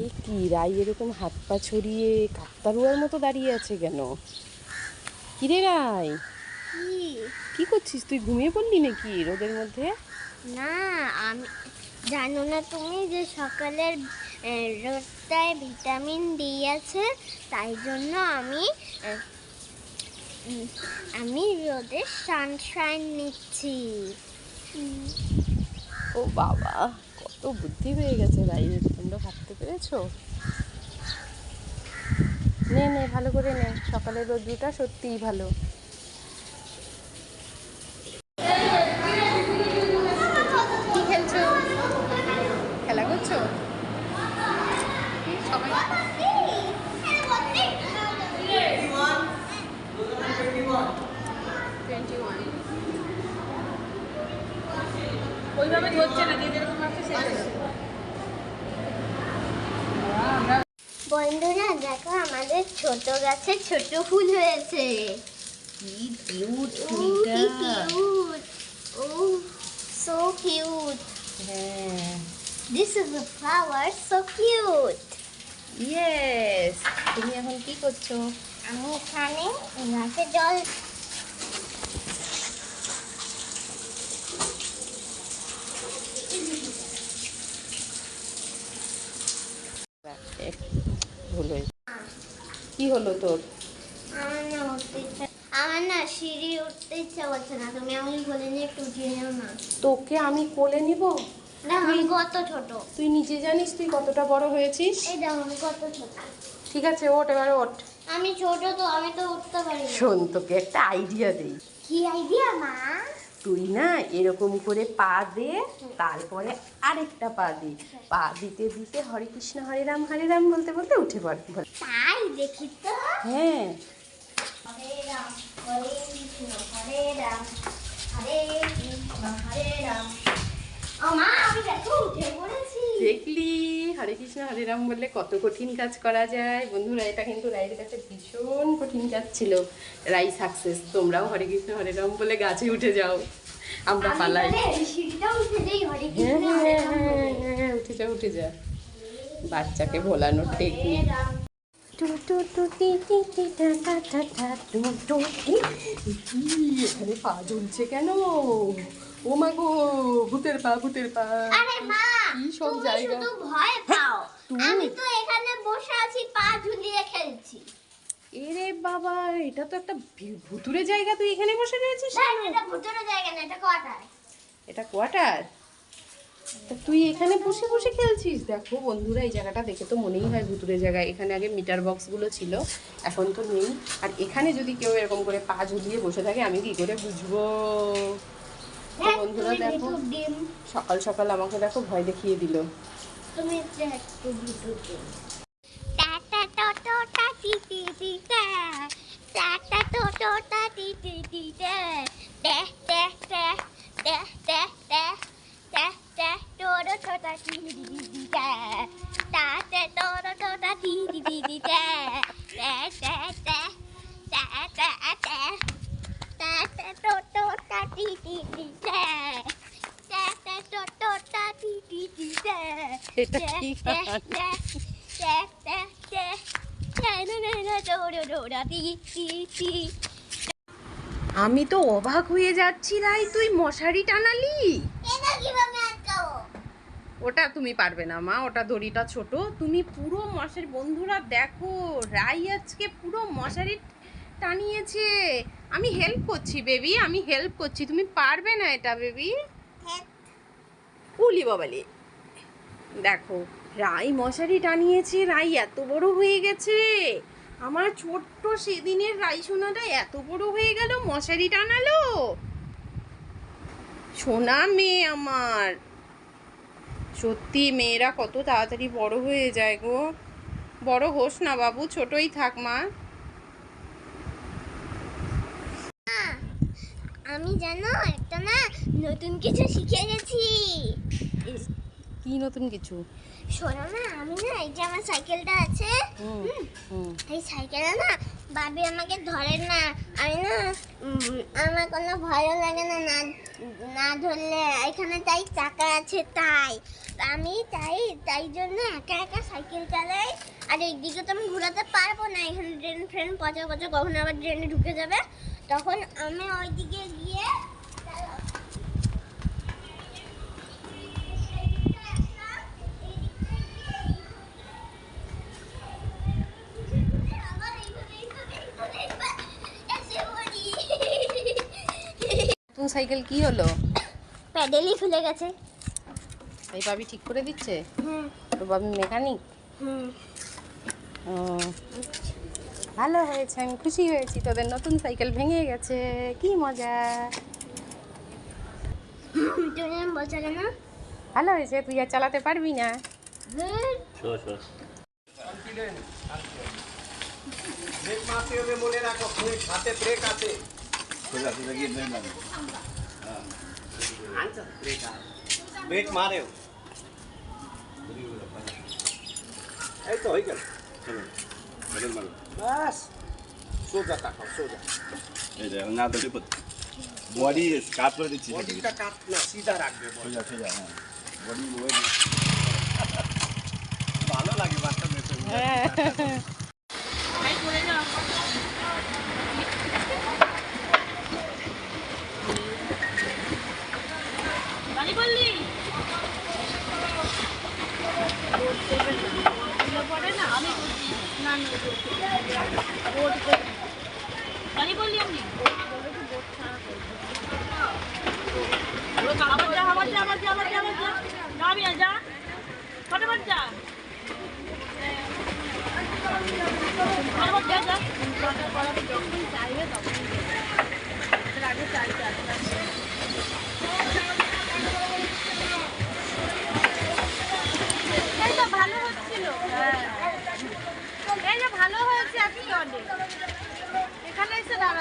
এ কি রাই এরকম হাত পা ছড়িয়ে কাকতারুয়ার মতো দাঁড়িয়ে আছে কেন? কিরে রাই, কি করছিস তুই? ঘুমিয়ে পড়লি নাকি রোদের মধ্যে? না, আমি জানো না তুমি যে সকালের রোদটায় ভিটামিন ডি আছে, তাই জন্য আমি রোদের সানশাইন নিচ্ছি। ও বাবা, কত বুদ্ধি হয়ে গেছে রাইয়ের, তোমরা ভাবতে পেরেছো? নে নে, ভালো করে নে, সকালের রোদ্রুটা সত্যিই ভালো। কি খেলছো? খেলা করছো? সবাই ওইভাবে ধরছে না, যে যেরকম ভাবছে সেরকম। বন্ধুরা দেখো, আমাদের ছোট গাছে ছোট ফুল হয়েছে। কি কিউট কি ফুলটা। কিউট! ও সো কিউট! হ্যাঁ, this is a flower, so cute. Yes. তুমি এখন কি করছো? আমি এখানে গাছে জল ভুল হয়েছে। কি হলো তোর? আমার না সিঁড়ি উঠতে ইচ্ছা করছে না, তুমি আমাকে বলে নিয়ে একটু উঠিয়ে নাও না। তোকে আমি কোলে নিব? না, আমি কত ছোট। তুই নিজে জানিস তুই কতটা বড় হয়েছিস। এই দেখো আমি কত ছোট। ঠিক আছে, ওঠ এবার ওঠ। আমি ছোট তো, আমি তো উঠতে পারি না। শোন, তোকে একটা আইডিয়া দেই। কি আইডিয়া মা? তুই না এরকম করে পা দে, তারপরে আরেকটা পা দি, পা দিতে দিতে হরে কৃষ্ণ হরে রাম বলতে বলতে উঠে পড়। তাই দেখি তো। হ্যাঁ, হরে রাম হরে কৃষ্ণ হরে রাম হরে কৃষ্ণ হরে রাম। ও মা, আমি দেখো উঠে পড়েছি। দেখলি হরে কৃষ্ণ হরে রাম বললে কত কঠিন কাজ করা যায়। বন্ধুরা, এটা কিন্তু রাইয়ের কাছে ভীষণ কঠিন কাজ ছিল। রাই সাকসেস। তোমরাও হরে কৃষ্ণ হরে রাম বলে গাছে উঠে যাও, আমরা পালাই। সিঁড়িটা উঠে যাই হরে হ্যাঁ কৃষ্ণ হরে রাম বলে। হ্যাঁ, উঠে যা উঠে যা। বাচ্চাকে ভোলানোর টেকনিক। এখানে পা ঝুলছে কেন? ও মা গো, ভূতের পা, ভূতের পা। আরে মা, কি সব তুমি জায়গা। শুধু ভয় পাও। তুই? আমি তো এখানে বসে আছি, পা ঝুলিয়ে খেলছি। এরে বাবা, এটা তো একটা ভুতুরে জায়গা, তুই এখানে বসে রয়েছিস না, কেন? এটা ভুতুরে জায়গা না, এটা কোয়ার্টার। এটা কোয়ার্টার? তা তুই এখানে বসে বসে খেলছিস? দেখো বন্ধুরা, এই জায়গাটা দেখে তো মনেই হয় ভুতুরে জায়গা। এখানে আগে মিটার বক্সগুলো ছিল, এখন তো নেই। আর এখানে যদি কেউ এরকম করে পা ঝুলিয়ে বসে থাকে, আমি কি করে বুঝবো? তো বন্ধুরা দেখো, ডিম, সকাল সকাল আমাকে দেখো ভয় দেখিয়ে দিল। তুমি যে একটু ভুতুর ডিম। টাটা টোটো টাটি টি টি টা, টাটা টোটো টাটি টি টি টা, টে টে টে টে টে টে টে টে টোটো টোটা টি টি টি টা, টাটা টোটো টোটা টি টি টি টা, টে টে টে টে টে টে, টাটা টোটো টাটি টি টি টা, টাটা টোটো টাটি টি টি টা। এটা কি গান? আমি তো অবাক হয়ে যাচ্ছি রাই, তুই মশারি টানালি? ওটা তুমি পারবে না মা, ওটা দড়িটা ছোট। তুমি পুরো মশারি, বন্ধুরা দেখো, রাই আজকে পুরো মশারি টানিয়েছে। আমি হেল্প করছি বেবি, আমি হেল্প করছি, তুমি পারবে না এটা বেবি। উলি বাবালি, দেখো রাই মশারি টানিয়েছে। রাই এত বড় হয়ে গেছে। আমার ছোট্ট সেদিনের রাই সোনাটা এত বড় হয়ে গেল, মশারি টানালো। সোনা মেয়ে আমার। সত্যি মেয়েরা কত তাড়াতাড়ি বড় হয়ে যায় গো। বড় হোস না বাবু, ছোটই থাক মা। আমি জানো একটা না নতুন কিছু শিখে গেছি। কি নতুন কিছু? শোনো না, আমি না এই যে আমার সাইকেলটা আছে, এই সাইকেলে না বাবি আমাকে ধরে না। আমি না আমার কোনো ভয়ও লাগে না, না না ধরলে। এখানে তাই চাকা আছে তাই। আমি তাই জন্য একা একা সাইকেল চালাই। আর এইদিকে তো আমি ঘোরাতে পারবো না, এখানে ড্রেন ফ্রেন পচা পচা, কখন আবার ড্রেনে ঢুকে যাবে, তখন আমি ওইদিকে গিয়ে নতুন সাইকেল কি হলো? প্যাডেলই খুলে গেছে। এই বাবি ঠিক করে দিচ্ছে? হুম তো বাবি মেকানিক? হুম। ভালো হয়েছে, আমি খুশি হয়েছি। তোদের নতুন সাইকেল ভেঙে গেছে, কি মজা। তুমি বলছো কেন? ভালো হয়েছে, তুই আর চালাতে পারবি না। ব্রেক মারতে হবে, মনে রাখো ব্রেক হাতে ব্রেক আছে। ব্রেক মারেও এই তো হয়ে গেল। বাস সোজা তাকাও, সোজা। এই যে না তো বডি কাট করে দিচ্ছি। বডিটা কাট না, সিধা রাখবে। সোজা সোজা, হ্যাঁ বডি ওয়েট ভালো লাগে বাচ্চা মেয়ে। তাই করে যাও। বাড়ি বললি? পড়ে না আমি না বাড়ি বললি আপনি? আবার যা যাবি যা ফটাফট যা। যখন চাইবে তখন আগে চাইতে এই তো ভালো হচ্ছিল। এই যে ভালো হয়েছে আজকে অনেক, এখানে এসে দাঁড়া।